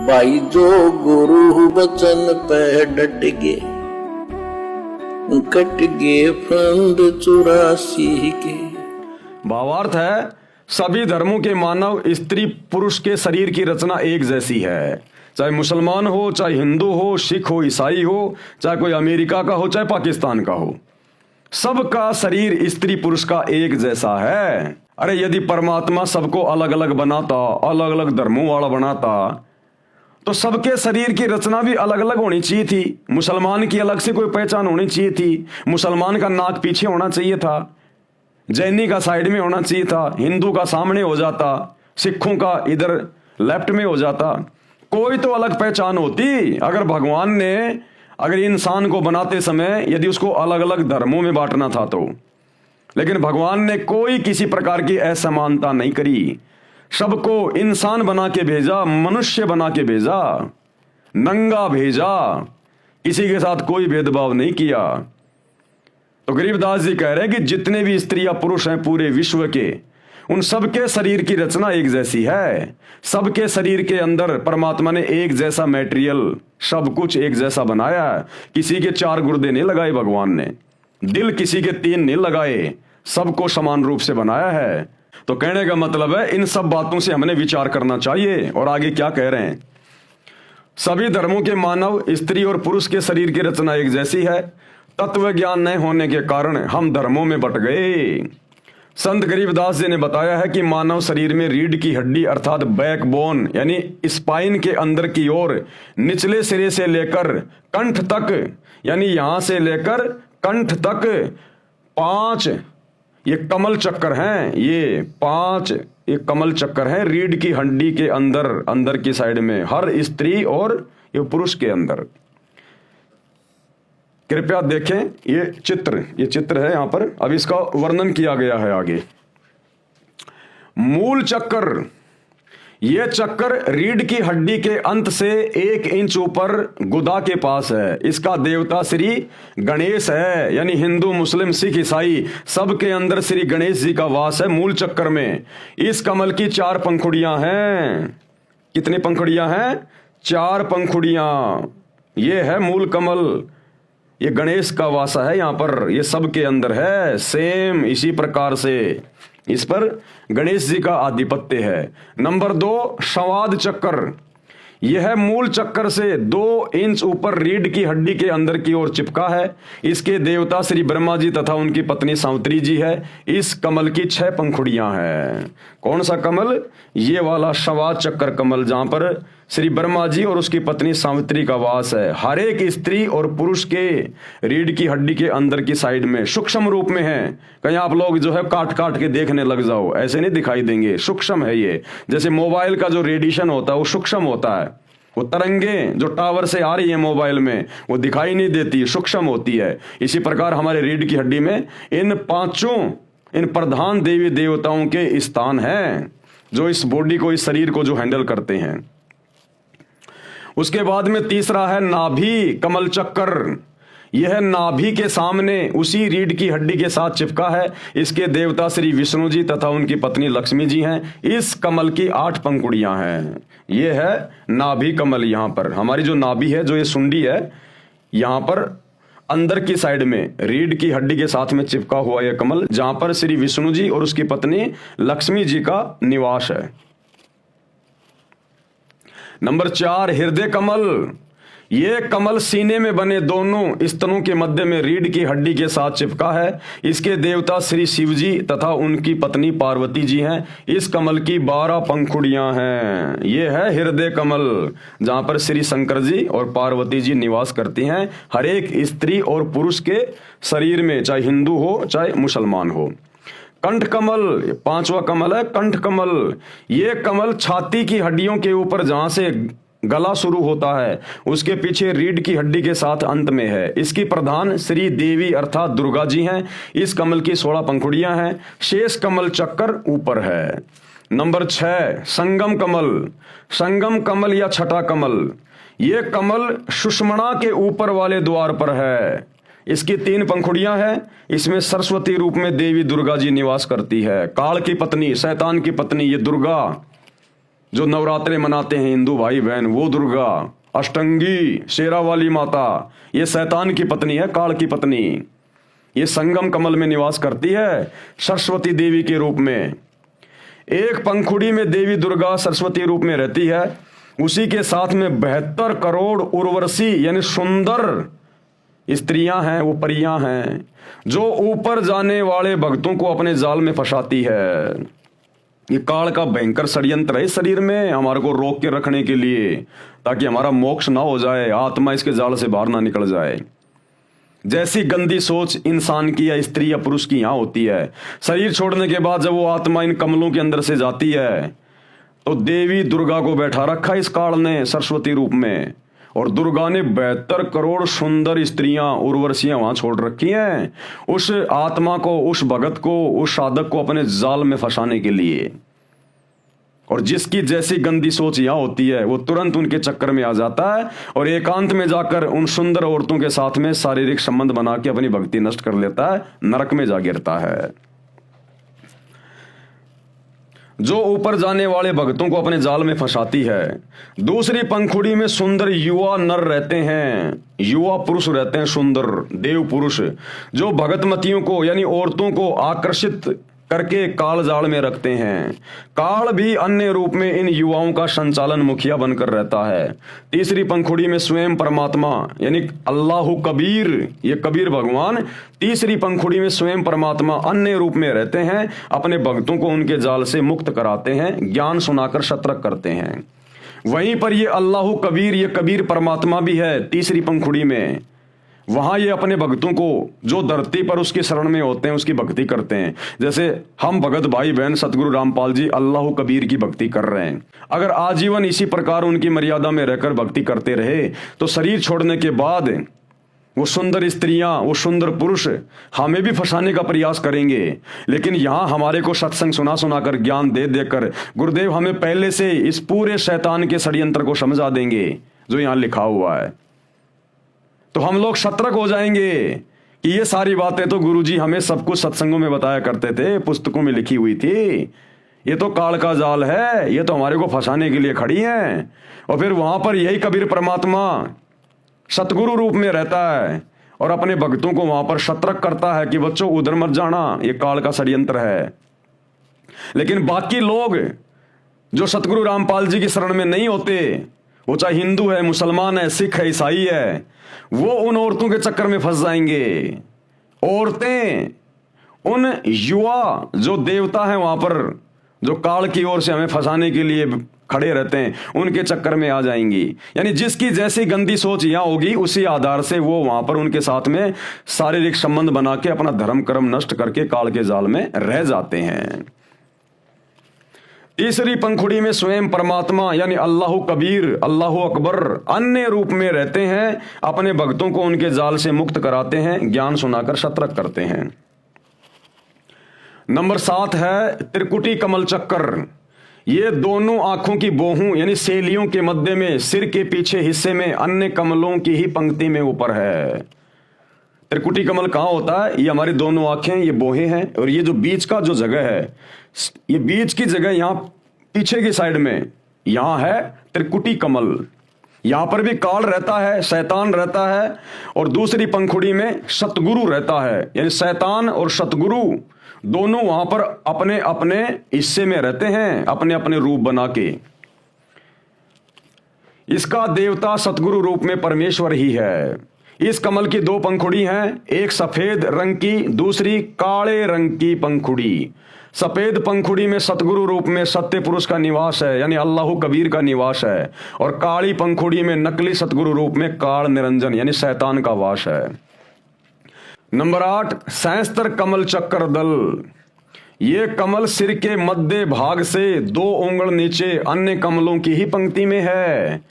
भाई जो गुरु वचन पे डट गे, कट गे फंद 84 के। भावार्थ है, सभी धर्मों के मानव स्त्री पुरुष के शरीर की रचना एक जैसी है। चाहे मुसलमान हो, चाहे हिंदू हो, सिख हो, ईसाई हो, चाहे कोई अमेरिका का हो, चाहे पाकिस्तान का हो, सबका शरीर स्त्री पुरुष का एक जैसा है। अरे यदि परमात्मा सबको अलग अलग बनाता, अलग अलग धर्मों वाला बनाता, तो सबके शरीर की रचना भी अलग अलग होनी चाहिए थी। मुसलमान की अलग से कोई पहचान होनी चाहिए थी। मुसलमान का नाक पीछे होना चाहिए था, जैनी का साइड में होना चाहिए था, हिंदू का सामने हो जाता, सिखों का इधर लेफ्ट में हो जाता। कोई तो अलग पहचान होती। अगर भगवान ने अगर इंसान को बनाते समय यदि उसको अलग अलग धर्मों में बांटना था तो, लेकिन भगवान ने कोई किसी प्रकार की असमानता नहीं करी। सबको इंसान बना के भेजा, मनुष्य बना के भेजा, नंगा भेजा, किसी के साथ कोई भेदभाव नहीं किया। तो गरीबदास जी कह रहे हैं कि जितने भी स्त्री या पुरुष हैं पूरे विश्व के, उन सबके शरीर की रचना एक जैसी है। सबके शरीर के अंदर परमात्मा ने एक जैसा मटेरियल, सब कुछ एक जैसा बनाया है। किसी के 4 गुर्दे नहीं लगाए भगवान ने, दिल किसी के 3 नहीं लगाए, सबको समान रूप से बनाया है। तो कहने का मतलब है इन सब बातों से हमने विचार करना चाहिए। और आगे क्या कह रहे हैं, सभी धर्मों के मानव स्त्री और पुरुष के शरीर की रचना एक जैसी है। तत्व ज्ञान न होने के कारण हम धर्मों में बट गए। संत गरीबदास जी ने बताया है कि मानव शरीर में रीढ़ की हड्डी अर्थात बैकबोन यानी स्पाइन के अंदर की ओर निचले सिरे से लेकर कंठ तक, यानी यहां से लेकर कंठ तक 5 ये कमल चक्कर हैं। ये 5 ये कमल चक्कर हैं रीढ़ की हड्डी के अंदर की साइड में, हर स्त्री और ये पुरुष के अंदर। कृपया देखें ये चित्र है यहां पर। अब इसका वर्णन किया गया है आगे। मूल चक्कर, यह चक्कर रीढ़ की हड्डी के अंत से 1 इंच ऊपर गुदा के पास है। इसका देवता श्री गणेश है, यानी हिंदू मुस्लिम सिख ईसाई सबके अंदर श्री गणेश जी का वास है मूल चक्कर में। इस कमल की 4 पंखुड़ियां हैं। कितनी पंखुड़ियां हैं? 4 पंखुड़ियां। ये है मूल कमल, ये गणेश का वासा है यहां पर, ये सबके अंदर है। सेम इसी प्रकार से इस पर गणेश जी का आधिपत्य है। नंबर 2 संवाद चक्कर, यह मूल चक्कर से 2 इंच ऊपर रीढ़ की हड्डी के अंदर की ओर चिपका है। इसके देवता श्री ब्रह्मा जी तथा उनकी पत्नी सावित्री जी है। इस कमल की 6 पंखुड़ियां हैं। कौन सा कमल? ये वाला संवाद चक्कर कमल, जहां पर श्री ब्रह्मा जी और उसकी पत्नी सावित्री का वास है। हर एक स्त्री और पुरुष के रीढ़ की हड्डी के अंदर की साइड में सूक्ष्म रूप में है। कहीं आप लोग जो है काट काट के देखने लग जाओ, ऐसे नहीं दिखाई देंगे। सूक्ष्म है ये। जैसे मोबाइल का जो रेडिएशन होता है वो सूक्ष्म होता है। वो तरंगे जो टावर से आ रही है मोबाइल में वो दिखाई नहीं देती, सूक्ष्म होती है। इसी प्रकार हमारे रीढ़ की हड्डी में इन 5 इन प्रधान देवी देवताओं के स्थान हैं जो इस बॉडी को, इस शरीर को जो हैंडल करते हैं। उसके बाद में तीसरा है नाभि कमल चक्कर। यह नाभि के सामने उसी रीढ़ की हड्डी के साथ चिपका है। इसके देवता श्री विष्णु जी तथा उनकी पत्नी लक्ष्मी जी हैं। इस कमल की 8 पंखुड़ियां हैं। यह है नाभि कमल। यहां पर हमारी जो नाभि है, जो ये सुंडी है, यहां पर अंदर की साइड में रीढ़ की हड्डी के साथ में चिपका हुआ यह कमल, जहां पर श्री विष्णु जी और उसकी पत्नी लक्ष्मी जी का निवास है। नंबर 4 हृदय कमल। ये कमल सीने में बने दोनों स्तनों के मध्य में रीढ़ की हड्डी के साथ चिपका है। इसके देवता श्री शिव जी तथा उनकी पत्नी पार्वती जी हैं। इस कमल की 12 पंखुड़ियां हैं। ये है हृदय कमल, जहां पर श्री शंकर जी और पार्वती जी निवास करती हैं हर एक स्त्री और पुरुष के शरीर में, चाहे हिंदू हो चाहे मुसलमान हो। कंठ कमल 5वां कमल है कंठ कमल। ये कमल छाती की हड्डियों के ऊपर, जहां से गला शुरू होता है, उसके पीछे रीढ़ की हड्डी के साथ अंत में है। इसकी प्रधान श्री देवी अर्थात दुर्गा जी हैं। इस कमल की 16 पंखुड़ियां हैं। शेष कमल चक्कर ऊपर है। नंबर 6 संगम कमल। संगम कमल या छठा कमल, यह कमल सुषुम्ना के ऊपर वाले द्वार पर है। इसकी 3 पंखुड़ियां हैं। इसमें सरस्वती रूप में देवी दुर्गा जी निवास करती है। काल की पत्नी, शैतान की पत्नी ये दुर्गा, जो नवरात्रे मनाते हैं हिंदू भाई बहन, वो दुर्गा, अष्टंगी शेरावाली माता, ये शैतान की पत्नी है, काल की पत्नी। ये संगम कमल में निवास करती है सरस्वती देवी के रूप में। एक पंखुड़ी में देवी दुर्गा सरस्वती रूप में रहती है, उसी के साथ में 72 करोड़ उर्वशी यानी सुंदर स्त्रियां हैं, वो परियां हैं, जो ऊपर जाने वाले भक्तों को अपने जाल में फंसाती है। ये काल का भयंकर षड्यंत्र है इस शरीर में, हमारे को रोक के रखने के लिए, ताकि हमारा मोक्ष ना हो जाए, आत्मा इसके जाल से बाहर ना निकल जाए। जैसी गंदी सोच इंसान की या स्त्री या पुरुष की यहां होती है, शरीर छोड़ने के बाद जब वो आत्मा इन कमलों के अंदर से जाती है, तो देवी दुर्गा को बैठा रखा इस काल ने सरस्वती रूप में, और दुर्गा ने 72 करोड़ सुंदर स्त्रियां उर्वशियां वहां छोड़ रखी हैं उस आत्मा को, उस भगत को, उस साधक को अपने जाल में फंसाने के लिए। और जिसकी जैसी गंदी सोच यहां होती है, वो तुरंत उनके चक्कर में आ जाता है और एकांत में जाकर उन सुंदर औरतों के साथ में शारीरिक संबंध बना के अपनी भक्ति नष्ट कर लेता है, नरक में जा गिरता है। जो ऊपर जाने वाले भक्तों को अपने जाल में फंसाती है। दूसरी पंखुड़ी में सुंदर युवा नर रहते हैं, युवा पुरुष रहते हैं, सुंदर देव पुरुष, जो भगतमतियों को यानी औरतों को आकर्षित करके काल जाल में रखते हैं। काल भी अन्य रूप में इन युवाओं का संचालन मुखिया बनकर रहता है। तीसरी पंखुड़ी में स्वयं परमात्मा यानी अल्लाह कबीर, ये कबीर भगवान तीसरी पंखुड़ी में स्वयं परमात्मा अन्य रूप में रहते हैं, अपने भक्तों को उनके जाल से मुक्त कराते हैं, ज्ञान सुनाकर सतर्क करते हैं। वहीं पर ये अल्लाह कबीर, ये कबीर परमात्मा भी है तीसरी पंखुड़ी में। वहां ये अपने भक्तों को जो धरती पर उसकी शरण में होते हैं उसकी भक्ति करते हैं। जैसे हम भगत भाई बहन सतगुरु रामपाल जी अल्लाह कबीर की भक्ति कर रहे हैं। अगर आजीवन इसी प्रकार उनकी मर्यादा में रहकर भक्ति करते रहे तो शरीर छोड़ने के बाद वो सुंदर स्त्रियां, वो सुंदर पुरुष हमें भी फंसाने का प्रयास करेंगे। लेकिन यहाँ हमारे को सत्संग सुना सुनाकर ज्ञान दे देकर गुरुदेव हमें पहले से इस पूरे शैतान के षड्यंत्र को समझा देंगे जो यहाँ लिखा हुआ है। तो हम लोग सतर्क हो जाएंगे कि ये सारी बातें तो गुरुजी हमें सब कुछ सत्संगों में बताया करते थे, पुस्तकों में लिखी हुई थी। ये तो काल का जाल है, ये तो हमारे को फंसाने के लिए खड़ी हैं। और फिर वहां पर यही कबीर परमात्मा सतगुरु रूप में रहता है और अपने भक्तों को वहां पर सतर्क करता है कि बच्चों उधर मत जाना, ये काल का षड्यंत्र है। लेकिन बाकी लोग जो सतगुरु रामपाल जी की शरण में नहीं होते, वो चाहे हिंदू है, मुसलमान है, सिख है, ईसाई है, वो उन औरतों के चक्कर में फंस जाएंगे। औरतें उन युवा जो देवता हैं वहां पर, जो काल की ओर से हमें फंसाने के लिए खड़े रहते हैं, उनके चक्कर में आ जाएंगी। यानी जिसकी जैसी गंदी सोच यहां होगी उसी आधार से वो वहां पर उनके साथ में शारीरिक संबंध बना के अपना धर्म कर्म नष्ट करके काल के जाल में रह जाते हैं। तीसरी पंखुड़ी में स्वयं परमात्मा यानी अल्लाह कबीर, अल्लाह अकबर अन्य रूप में रहते हैं, अपने भक्तों को उनके जाल से मुक्त कराते हैं, ज्ञान सुनाकर सतर्क करते हैं। नंबर 7 है त्रिकुटी कमल चक्कर। ये दोनों आंखों की बोहों यानी सेलियों के मध्य में सिर के पीछे हिस्से में अन्य कमलों की ही पंक्ति में ऊपर है। त्रिकुटी कमल कहाँ होता है? ये हमारी दोनों आंखें, ये बोहें हैं, और ये जो बीच का जो जगह है, ये बीच की जगह यहाँ पीछे की साइड में यहाँ है त्रिकुटी कमल। यहां पर भी काल रहता है, शैतान रहता है, और दूसरी पंखुड़ी में सतगुरु रहता है। यानी शैतान और सतगुरु दोनों वहां पर अपने अपने हिस्से में रहते हैं, अपने अपने रूप बना के। इसका देवता सतगुरु रूप में परमेश्वर ही है। इस कमल की 2 पंखुड़ी हैं, एक सफेद रंग की, दूसरी काले रंग की पंखुड़ी। सफेद पंखुड़ी में सतगुरु रूप में सत्य पुरुष का निवास है, यानी अल्लाह कबीर का निवास है, और काली पंखुड़ी में नकली सतगुरु रूप में काल निरंजन यानी शैतान का वास है। नंबर 8 सहस्त्र कमल चक्र दल। ये कमल सिर के मध्य भाग से 2 उंगल नीचे अन्य कमलों की ही पंक्ति में है।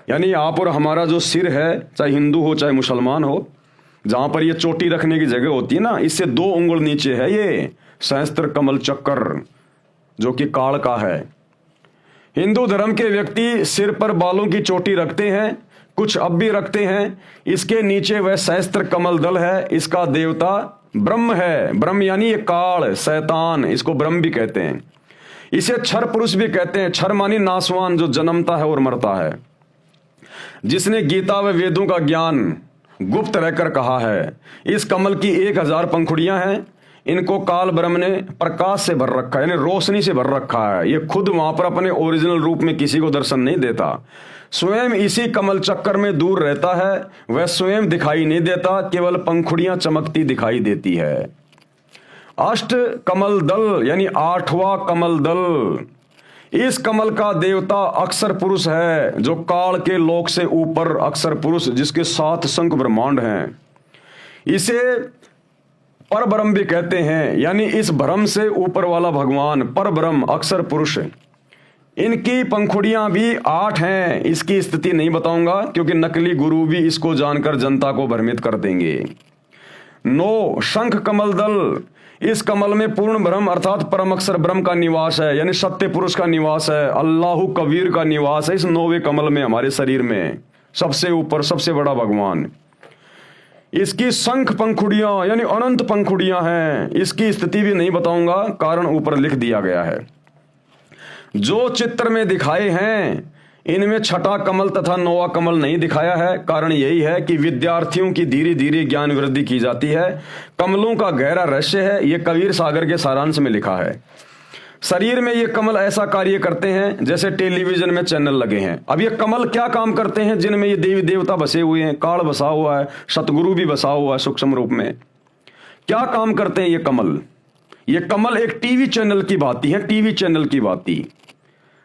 यानी आप और हमारा जो सिर है, चाहे हिंदू हो चाहे मुसलमान हो, जहां पर ये चोटी रखने की जगह होती है ना, इससे 2 उंगल नीचे है ये सहस्त्र कमल चक्र, जो कि काल का है। हिंदू धर्म के व्यक्ति सिर पर बालों की चोटी रखते हैं, कुछ अब भी रखते हैं। इसके नीचे वह सहस्त्र कमल दल है। इसका देवता ब्रह्म है। ब्रह्म यानी ये काल, शैतान, इसको ब्रह्म भी कहते हैं। इसे क्षर पुरुष भी कहते हैं। क्षर मानी नासवान, जो जन्मता है और मरता है, जिसने गीता व वेदों का ज्ञान गुप्त रहकर कहा है। इस कमल की 1000 पंखुड़ियां हैं। इनको काल ब्रह्म ने प्रकाश से भर रखा है, यानी रोशनी से भर रखा है। ये खुद वहां पर अपने ओरिजिनल रूप में किसी को दर्शन नहीं देता, स्वयं इसी कमल चक्कर में दूर रहता है। वह स्वयं दिखाई नहीं देता, केवल पंखुड़ियां चमकती दिखाई देती है। अष्ट कमल दल यानी 8वां कमल दल, इस कमल का देवता अक्षर पुरुष है, जो काल के लोक से ऊपर अक्षर पुरुष, जिसके 7 शंख ब्रह्मांड हैं। इसे पर ब्रह्म भी कहते हैं, यानी इस ब्रह्म से ऊपर वाला भगवान पर ब्रह्म अक्षर पुरुष। इनकी पंखुड़ियां भी 8 हैं। इसकी स्थिति नहीं बताऊंगा, क्योंकि नकली गुरु भी इसको जानकर जनता को भ्रमित कर देंगे। 9 शंख कमल दल, इस कमल में पूर्ण ब्रह्म अर्थात परम अक्षर ब्रह्म का निवास है, यानी सत्य पुरुष का निवास है, अल्लाह कबीर का निवास है इस 9वें कमल में। हमारे शरीर में सबसे ऊपर सबसे बड़ा भगवान। इसकी शंख पंखुड़ियां यानी अनंत पंखुड़ियां हैं। इसकी स्थिति भी नहीं बताऊंगा, कारण ऊपर लिख दिया गया है। जो चित्र में दिखाए हैं, इनमें 6ठा कमल तथा 9वां कमल नहीं दिखाया है। कारण यही है कि विद्यार्थियों की धीरे धीरे ज्ञान वृद्धि की जाती है। कमलों का गहरा रहस्य है, यह कबीर सागर के सारांश में लिखा है। शरीर में ये कमल ऐसा कार्य करते हैं जैसे टेलीविजन में चैनल लगे हैं। अब ये कमल क्या काम करते हैं, जिनमें ये देवी देवता बसे हुए हैं, काल बसा हुआ है, सतगुरु भी बसा हुआ है सूक्ष्म रूप में। क्या काम करते हैं ये कमल? ये कमल एक टीवी चैनल की भांति है, टीवी चैनल की भांति।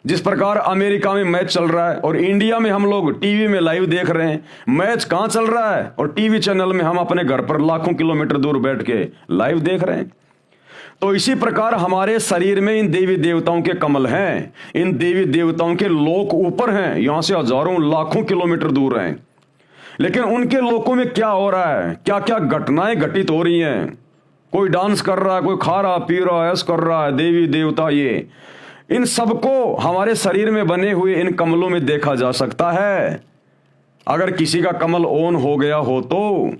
जिस प्रकार अमेरिका में मैच चल रहा है और इंडिया में हम लोग टीवी में लाइव देख रहे हैं, मैच कहां चल रहा है और टीवी चैनल में हम अपने घर पर लाखों किलोमीटर दूर बैठ के लाइव देख रहे हैं। तो इसी प्रकार हमारे शरीर में इन देवी देवताओं के कमल हैं। इन देवी देवताओं के लोक ऊपर हैं, यहां से हजारों लाखों किलोमीटर दूर हैं। लेकिन उनके लोकों में क्या हो रहा है, क्या क्या घटनाएं घटित हो रही हैं। कोई डांस कर रहा है, कोई खा रहा पी रहा है, ऐस कर रहा है, देवी देवता ये, इन सबको हमारे शरीर में बने हुए इन कमलों में देखा जा सकता है, अगर किसी का कमल ऑन हो गया हो तो।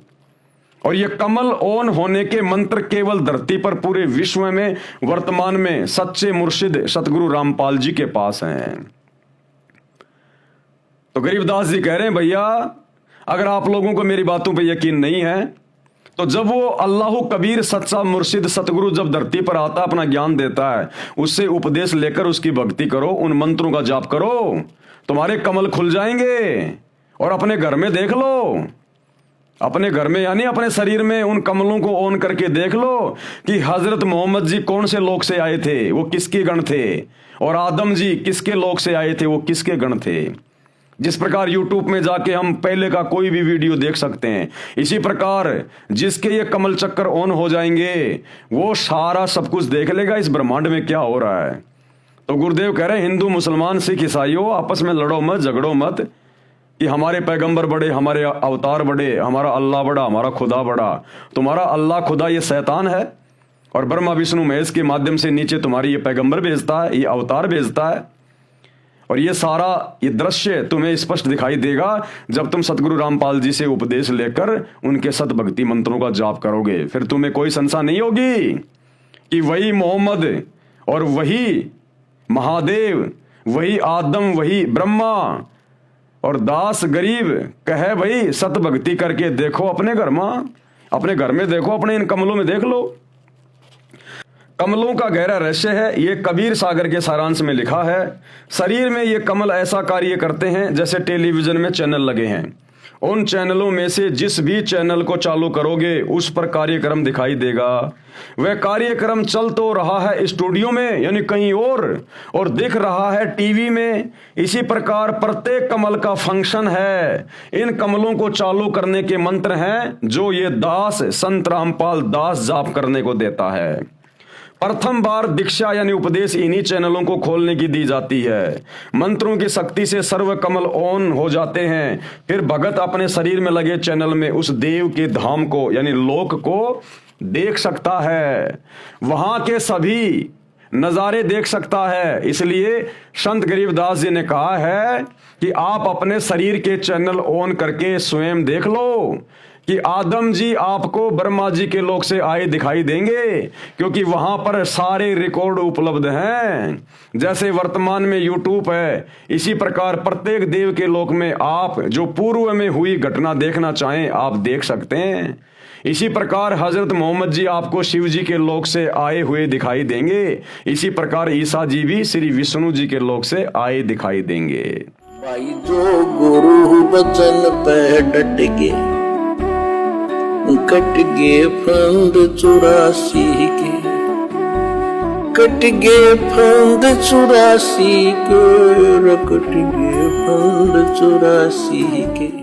और ये कमल ऑन होने के मंत्र केवल धरती पर पूरे विश्व में वर्तमान में सच्चे मुर्शिद सतगुरु रामपाल जी के पास हैं। तो गरीबदास जी कह रहे हैं, भैया अगर आप लोगों को मेरी बातों पे यकीन नहीं है, तो जब वो अल्लाह कबीर सच्चा मुर्शिद सतगुरु जब धरती पर आता, अपना ज्ञान देता है, उससे उपदेश लेकर उसकी भक्ति करो, उन मंत्रों का जाप करो, तुम्हारे कमल खुल जाएंगे। और अपने घर में देख लो, अपने घर में यानी अपने शरीर में उन कमलों को ऑन करके देख लो कि हजरत मोहम्मद जी कौन से लोक से आए थे, वो किसके गण थे, और आदम जी किसके लोक से आए थे, वो किसके गण थे। जिस प्रकार YouTube में जाके हम पहले का कोई भी वीडियो देख सकते हैं, इसी प्रकार जिसके ये कमल चक्कर ऑन हो जाएंगे वो सारा सब कुछ देख लेगा इस ब्रह्मांड में क्या हो रहा है। तो गुरुदेव कह रहे हैं, हिंदू मुसलमान सिख ईसाइयों आपस में लड़ो मत, झगड़ो मत कि हमारे पैगंबर बड़े, हमारे अवतार बड़े, हमारा अल्लाह बड़ा, हमारा खुदा बड़ा। तुम्हारा अल्लाह खुदा ये शैतान है, और ब्रह्मा विष्णु महेश के माध्यम से नीचे तुम्हारी ये पैगंबर भेजता है, ये अवतार भेजता है। और ये सारा ये दृश्य तुम्हें स्पष्ट दिखाई देगा जब तुम सतगुरु रामपाल जी से उपदेश लेकर उनके सत भक्ति मंत्रों का जाप करोगे। फिर तुम्हें कोई संशय नहीं होगी कि वही मोहम्मद और वही महादेव, वही आदम, वही ब्रह्मा और दास गरीब कहे भाई सत भक्ति करके देखो अपने घर में, अपने घर में देखो, अपने इन कमलों में देख लो। कमलों का गहरा रहस्य है, ये कबीर सागर के सारांश में लिखा है। शरीर में ये कमल ऐसा कार्य करते हैं जैसे टेलीविजन में चैनल लगे हैं। उन चैनलों में से जिस भी चैनल को चालू करोगे उस पर कार्यक्रम दिखाई देगा। वह कार्यक्रम चल तो रहा है स्टूडियो में यानी कहीं और दिख रहा है टीवी में। इसी प्रकार प्रत्येक कमल का फंक्शन है। इन कमलों को चालू करने के मंत्र हैं जो ये दास संत रामपाल दास जाप करने को देता है। प्रथम बार दीक्षा यानी उपदेश इन्हीं चैनलों को खोलने की दी जाती है। मंत्रों की शक्ति से सर्व कमल ऑन हो जाते हैं। फिर भगत अपने शरीर में लगे चैनल में उस देव के धाम को यानी लोक को देख सकता है, वहां के सभी नजारे देख सकता है। इसलिए संत गरीबदास जी ने कहा है कि आप अपने शरीर के चैनल ऑन करके स्वयं देख लो कि आदम जी आपको ब्रह्मा जी के लोक से आए दिखाई देंगे, क्योंकि वहां पर सारे रिकॉर्ड उपलब्ध हैं। जैसे वर्तमान में यूट्यूब है, इसी प्रकार प्रत्येक देव के लोक में आप जो पूर्व में हुई घटना देखना चाहें आप देख सकते हैं। इसी प्रकार हजरत मोहम्मद जी आपको शिव जी के लोक से आए हुए दिखाई देंगे। इसी प्रकार ईसा जी भी श्री विष्णु जी के लोक से आए दिखाई देंगे। भाई जो गुरु बचन पे डट के कट गे फंद 84 के, कट गे फंद 84 के, कट गे फंद 84 के।